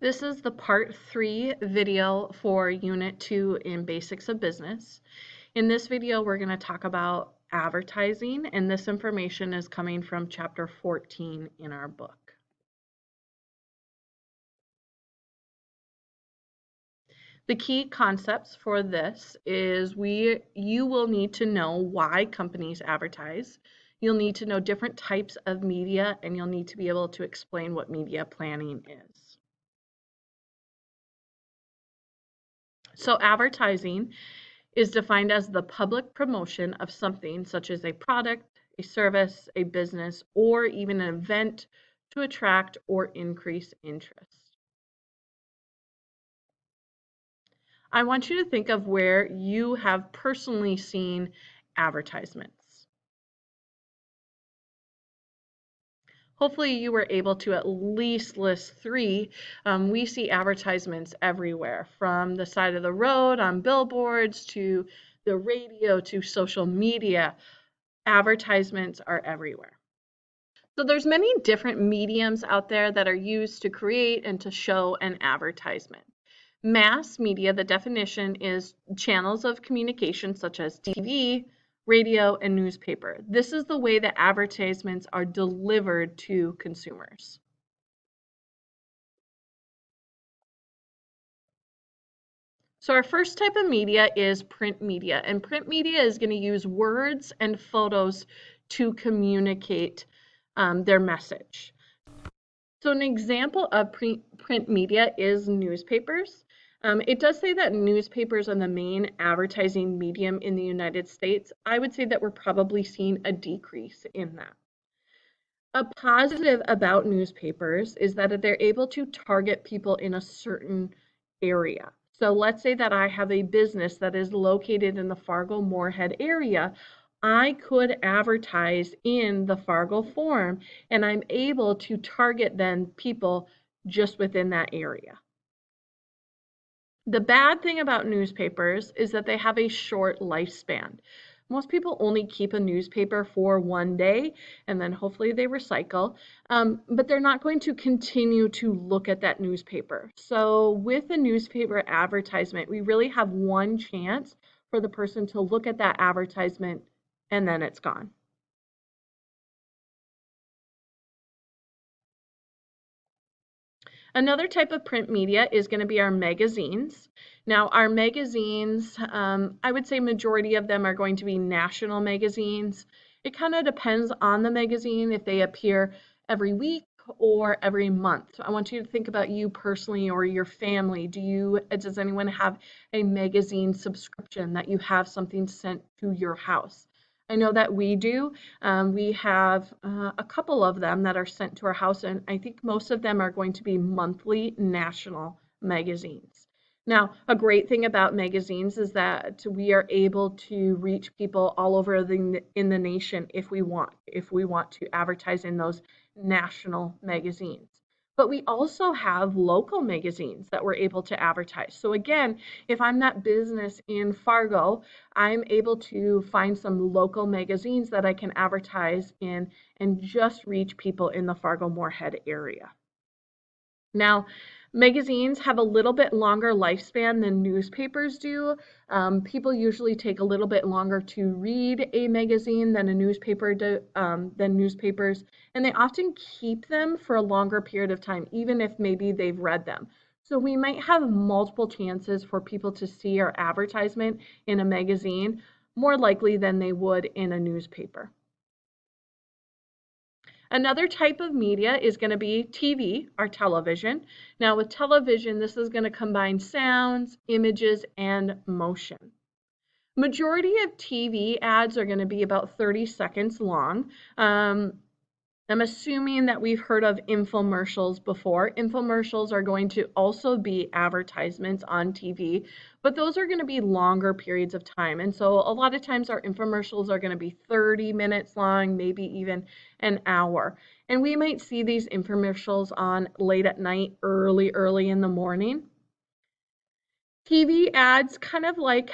This is the part 3 video for Unit 2 in Basics of Business. In this video, we're going to talk about advertising, and this information is coming from chapter 14 in our book. The key concepts for this is you will need to know why companies advertise. You'll need to know different types of media, and you'll need to be able to explain what media planning is. So advertising is defined as the public promotion of something such as a product, a service, a business, or even an event to attract or increase interest. I want you to think of where you have personally seen advertisements. Hopefully you were able to at least list 3. We see advertisements everywhere, from the side of the road, on billboards, to the radio, to social media. Advertisements are everywhere. So there's many different mediums out there that are used to create and to show an advertisement. Mass media, the definition is channels of communication such as TV, radio, and newspaper. This is the way that advertisements are delivered to consumers. So our first type of media is print media, and print media is going to use words and photos to communicate their message. So an example of print media is newspapers. It does say that newspapers are the main advertising medium in the United States. I would say that we're probably seeing a decrease in that. A positive about newspapers is that they're able to target people in a certain area. So let's say that I have a business that is located in the Fargo-Moorhead area. I could advertise in the Fargo Forum, and I'm able to target then people just within that area. The bad thing about newspapers is that they have a short lifespan. Most people only keep a newspaper for one day, and then hopefully they recycle, but they're not going to continue to look at that newspaper. So with a newspaper advertisement, we really have one chance for the person to look at that advertisement, and then it's gone. Another type of print media is going to be our magazines. Now, our magazines, I would say majority of them are going to be national magazines. It kind of depends on the magazine if they appear every week or every month. I want you to think about you personally or your family. Does anyone have a magazine subscription that you have something sent to your house? I know that we do. We have a couple of them that are sent to our house, and I think most of them are going to be monthly national magazines. Now, a great thing about magazines is that we are able to reach people all over in the nation if we want to advertise in those national magazines. But we also have local magazines that we're able to advertise. So again, if I'm that business in Fargo, I'm able to find some local magazines that I can advertise in and just reach people in the Fargo-Moorhead area. Now, magazines have a little bit longer lifespan than newspapers do. People usually take a little bit longer to read a magazine than than newspapers, and they often keep them for a longer period of time, even if maybe they've read them. So we might have multiple chances for people to see our advertisement in a magazine, more likely than they would in a newspaper. Another type of media is going to be TV, our television. Now with television, this is going to combine sounds, images, and motion. Majority of TV ads are going to be about 30 seconds long. I'm assuming that we've heard of infomercials before. Infomercials are going to also be advertisements on TV, but those are going to be longer periods of time. And so a lot of times our infomercials are going to be 30 minutes long, maybe even an hour. And we might see these infomercials on late at night, early in the morning. TV ads, kind of like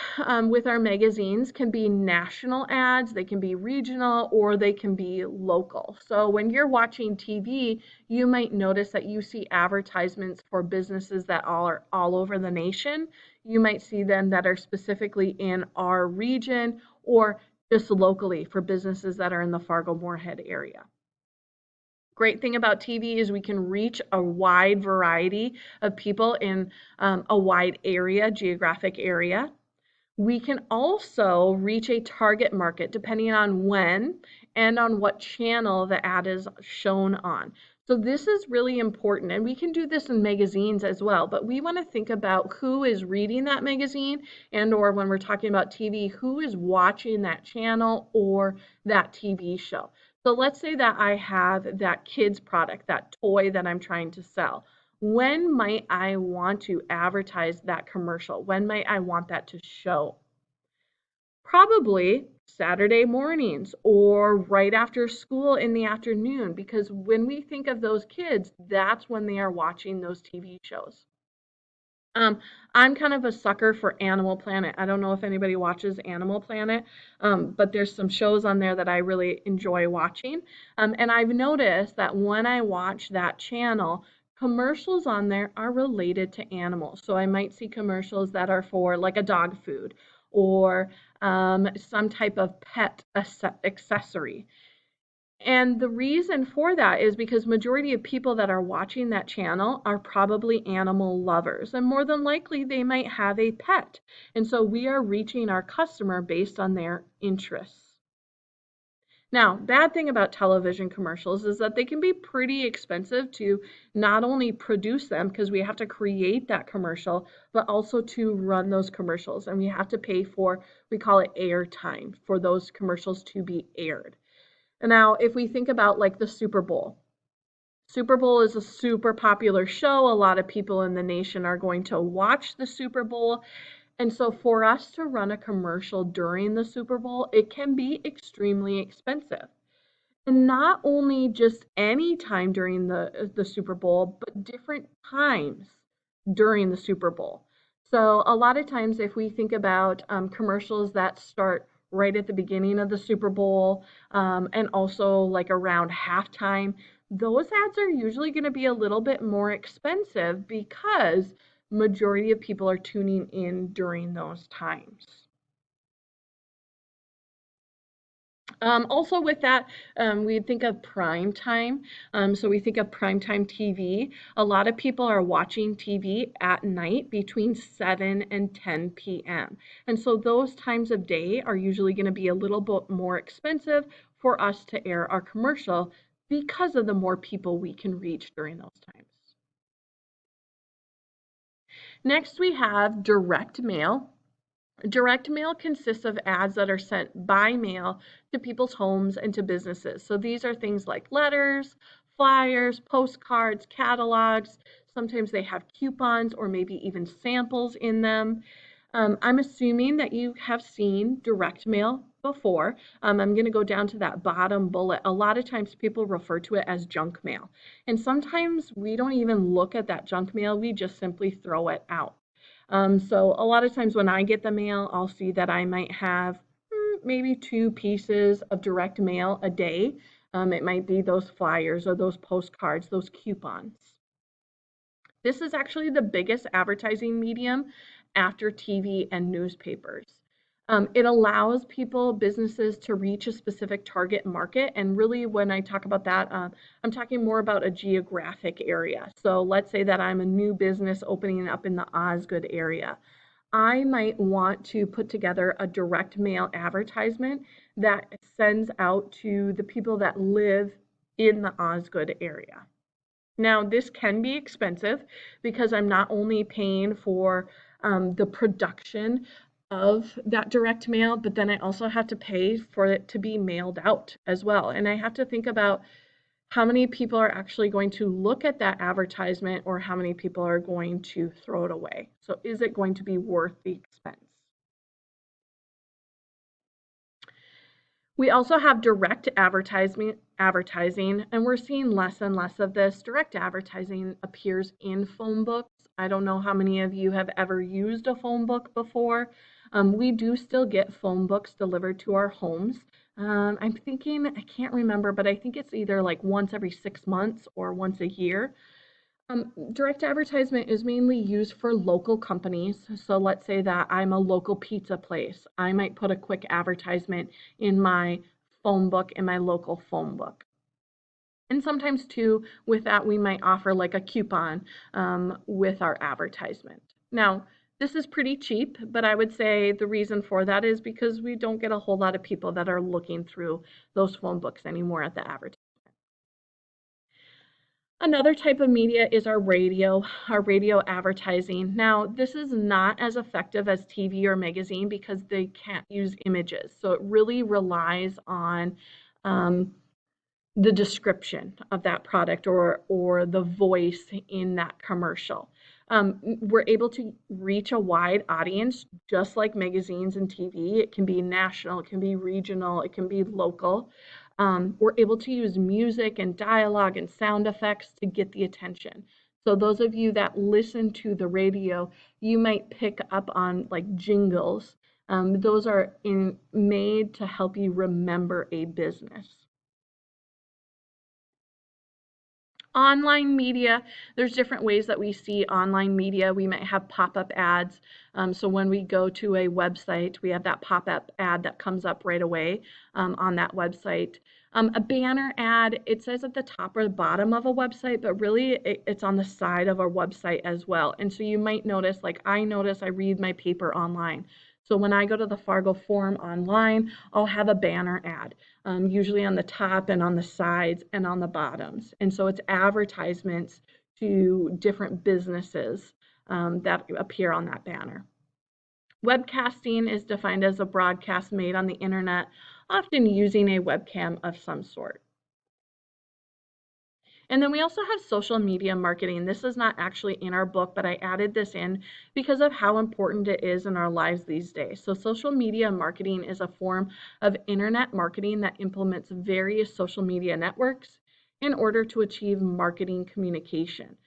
with our magazines, can be national ads, they can be regional, or they can be local. So when you're watching TV, you might notice that you see advertisements for businesses that are all over the nation. You might see them that are specifically in our region or just locally for businesses that are in the Fargo-Moorhead area. Great thing about TV is we can reach a wide variety of people in a wide area, geographic area. We can also reach a target market depending on when and on what channel the ad is shown on. So this is really important, and we can do this in magazines as well, but we want to think about who is reading that magazine, and or when we're talking about TV, who is watching that channel or that TV show. So let's say that I have that kids product, that toy that I'm trying to sell. When might I want to advertise that commercial? When might I want that to show? Probably Saturday mornings or right after school in the afternoon, because when we think of those kids, that's when they are watching those TV shows. Um, I'm kind of a sucker for Animal Planet. I don't know if anybody watches Animal Planet, but there's some shows on there that I really enjoy watching. And I've noticed that when I watch that channel, commercials on there are related to animals. So I might see commercials that are for like a dog food or some type of pet accessory. And the reason for that is because majority of people that are watching that channel are probably animal lovers, and more than likely they might have a pet. And so we are reaching our customer based on their interests. Now, bad thing about television commercials is that they can be pretty expensive to not only produce them, because we have to create that commercial, but also to run those commercials. And we have to pay for, we call it airtime, for those commercials to be aired. Now, if we think about like the Super Bowl, Super Bowl is a super popular show. A lot of people in the nation are going to watch the Super Bowl. And so for us to run a commercial during the Super Bowl, it can be extremely expensive. And not only just any time during the Super Bowl, but different times during the Super Bowl. So a lot of times if we think about commercials that start right at the beginning of the Super Bowl and also like around halftime, those ads are usually going to be a little bit more expensive because majority of people are tuning in during those times. Also with that, we think of prime time. So we think of primetime TV. A lot of people are watching TV at night between 7 and 10 p.m. And so those times of day are usually going to be a little bit more expensive for us to air our commercial because of the more people we can reach during those times. Next, we have direct mail. Direct mail consists of ads that are sent by mail to people's homes and to businesses. So these are things like letters, flyers, postcards, catalogs. Sometimes they have coupons or maybe even samples in them. I'm assuming that you have seen direct mail before. I'm going to go down to that bottom bullet. A lot of times people refer to it as junk mail. And sometimes we don't even look at that junk mail, we just simply throw it out. So a lot of times when I get the mail, I'll see that I might have maybe 2 pieces of direct mail a day. It might be those flyers or those postcards, those coupons. This is actually the biggest advertising medium after TV and newspapers. It allows people, businesses to reach a specific target market. And really, when I talk about that, I'm talking more about a geographic area. So let's say that I'm a new business opening up in the Osgood area. I might want to put together a direct mail advertisement that sends out to the people that live in the Osgood area. Now, this can be expensive because I'm not only paying for the production of that direct mail, but then I also have to pay for it to be mailed out as well. And I have to think about how many people are actually going to look at that advertisement or how many people are going to throw it away. So is it going to be worth the expense? We also have direct advertising, and we're seeing less and less of this. Direct advertising appears in phone books. I don't know how many of you have ever used a phone book before. We do still get phone books delivered to our homes. I'm thinking, I can't remember, but I think it's either like once every 6 months or once a year. Direct advertisement is mainly used for local companies. So let's say that I'm a local pizza place. I might put a quick advertisement in my phone book, in my local phone book. And sometimes too, with that, we might offer like a coupon with our advertisement. Now, this is pretty cheap, but I would say the reason for that is because we don't get a whole lot of people that are looking through those phone books anymore at the advertisement. Another type of media is our radio advertising. Now, this is not as effective as TV or magazine because they can't use images. So it really relies on um, the description of that product or the voice in that commercial. We're able to reach a wide audience just like magazines and TV. It can be national, it can be regional, it can be local. We're able to use music and dialogue and sound effects to get the attention. So those of you that listen to the radio, you might pick up on like jingles. Those are made to help you remember a business. Online media, there's different ways that we see online media. We might have pop-up ads. So when we go to a website, we have that pop-up ad that comes up right away on that website. A banner ad, it says at the top or the bottom of a website, but really it's on the side of a website as well. And so you might notice, like I notice, I read my paper online. So when I go to the Fargo Forum online, I'll have a banner ad, usually on the top and on the sides and on the bottoms. And so it's advertisements to different businesses that appear on that banner. Webcasting is defined as a broadcast made on the internet, often using a webcam of some sort. And then we also have social media marketing. This is not actually in our book, but I added this in because of how important it is in our lives these days. So social media marketing is a form of internet marketing that implements various social media networks in order to achieve marketing communication.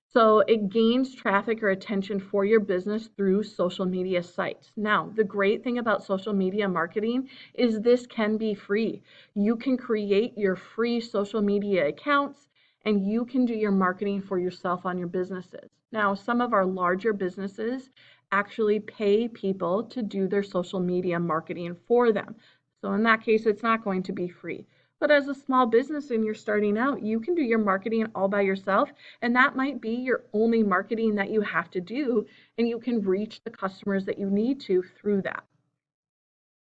So it gains traffic or attention for your business through social media sites. Now, the great thing about social media marketing is this can be free. You can create your free social media accounts and you can do your marketing for yourself on your businesses. Now, some of our larger businesses actually pay people to do their social media marketing for them. So in that case, it's not going to be free. But as a small business and you're starting out, you can do your marketing all by yourself, and that might be your only marketing that you have to do, and you can reach the customers that you need to through that.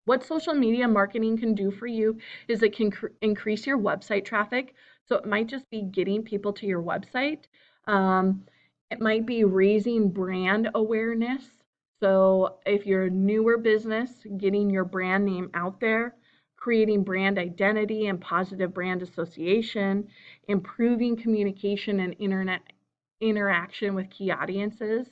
What social media marketing can do for you is it can increase your website traffic. So it might just be getting people to your website. It might be raising brand awareness. So if you're a newer business, getting your brand name out there, creating brand identity and positive brand association, improving communication and internet interaction with key audiences.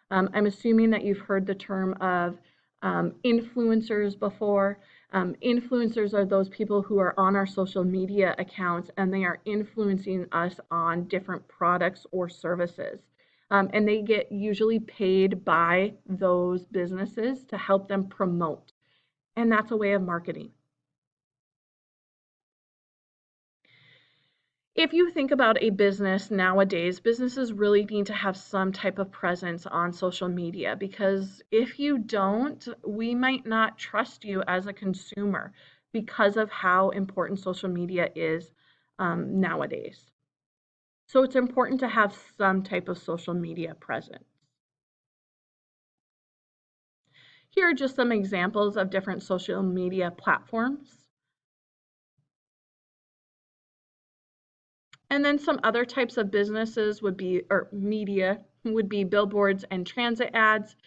I'm assuming that you've heard the term of influencers before. Influencers are those people who are on our social media accounts and they are influencing us on different products or services. And they get usually paid by those businesses to help them promote. And that's a way of marketing. If you think about a business nowadays, businesses really need to have some type of presence on social media because if you don't, we might not trust you as a consumer because of how important social media is nowadays. So it's important to have some type of social media presence. Here are just some examples of different social media platforms. And then some other types of businesses would be, or media, would be billboards and transit ads.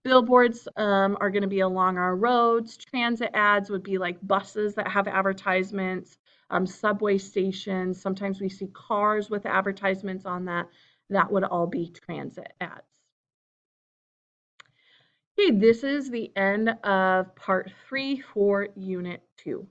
Billboards are going to be along our roads. Transit ads would be like buses that have advertisements, subway stations. Sometimes we see cars with advertisements on that. That would all be transit ads. Okay, this is the end of part 3 for Unit 2.